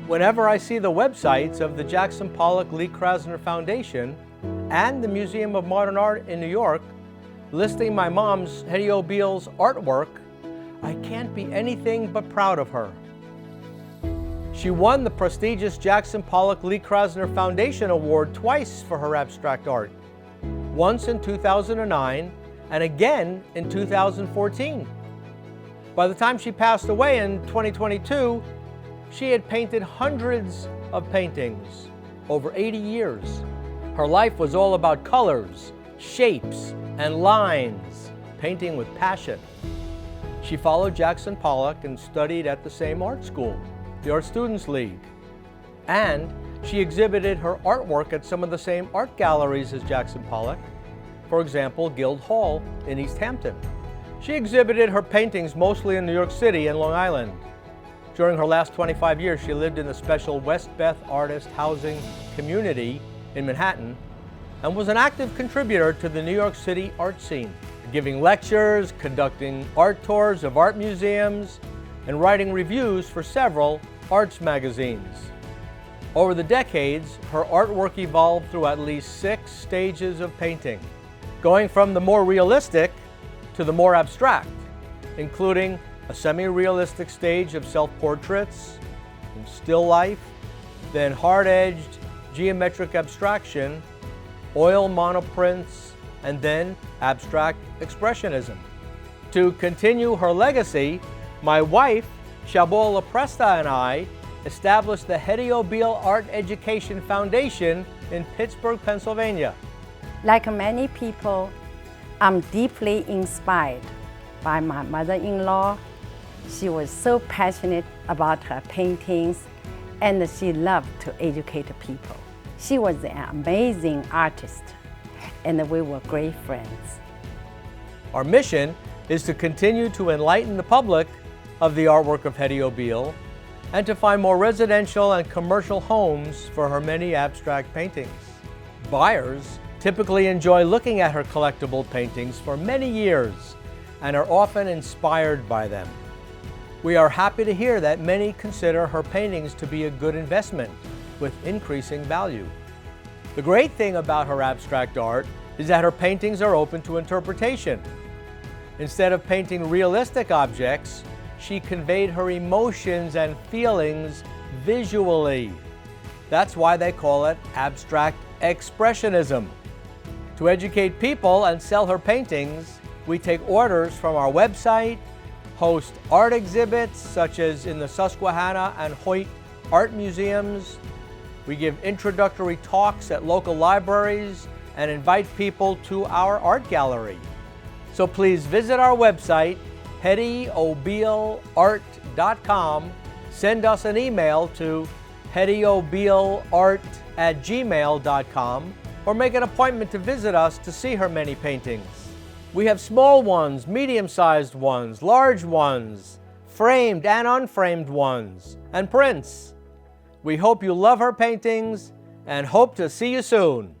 Whenever I see the websites of the Jackson Pollock Lee Krasner Foundation and the Museum of Modern Art in New York listing my mom's, Hedy O'Beil's, artwork, I can't be anything but proud of her. She won the prestigious Jackson Pollock Lee Krasner Foundation Award twice for her abstract art, once in 2009 and again in 2014. By the time she passed away in 2022, she had painted hundreds of paintings over 80 years. Her life was all about colors, shapes, and lines, painting with passion. She followed Jackson Pollock and studied at the same art school, the Art Students League. And she exhibited her artwork at some of the same art galleries as Jackson Pollock, for example, Guild Hall in East Hampton. She exhibited her paintings mostly in New York City and Long Island. During her last 25 years, she lived in the special West Beth Artist Housing Community in Manhattan and was an active contributor to the New York City art scene, giving lectures, conducting art tours of art museums, and writing reviews for several arts magazines. Over the decades, her artwork evolved through at least 6 stages of painting, going from the more realistic to the more abstract, including a semi-realistic stage of self-portraits and still life, then hard-edged geometric abstraction, oil monoprints, and then abstract expressionism. To continue her legacy, my wife, Xiaobo LaPresta, and I established the Hedy O'Beil Art Education Foundation in Pittsburgh, Pennsylvania. Like many people, I'm deeply inspired by my mother-in-law. She was so passionate about her paintings, and she loved to educate people. She was an amazing artist, and we were great friends. Our mission is to continue to enlighten the public of the artwork of Hedy O'Beil and to find more residential and commercial homes for her many abstract paintings. Buyers typically enjoy looking at her collectible paintings for many years and are often inspired by them. We are happy to hear that many consider her paintings to be a good investment with increasing value. The great thing about her abstract art is that her paintings are open to interpretation. Instead of painting realistic objects, she conveyed her emotions and feelings visually. That's why they call it abstract expressionism. To educate people and sell her paintings, we take orders from our website, host art exhibits such as in the Susquehanna and Hoyt art museums. We give introductory talks at local libraries and invite people to our art gallery. So please visit our website, HedyO'BeilArt.com. Send us an email to HedyO'BeilArt@gmail.com or make an appointment to visit us to see her many paintings. We have small ones, medium-sized ones, large ones, framed and unframed ones, and prints. We hope you love her paintings and hope to see you soon.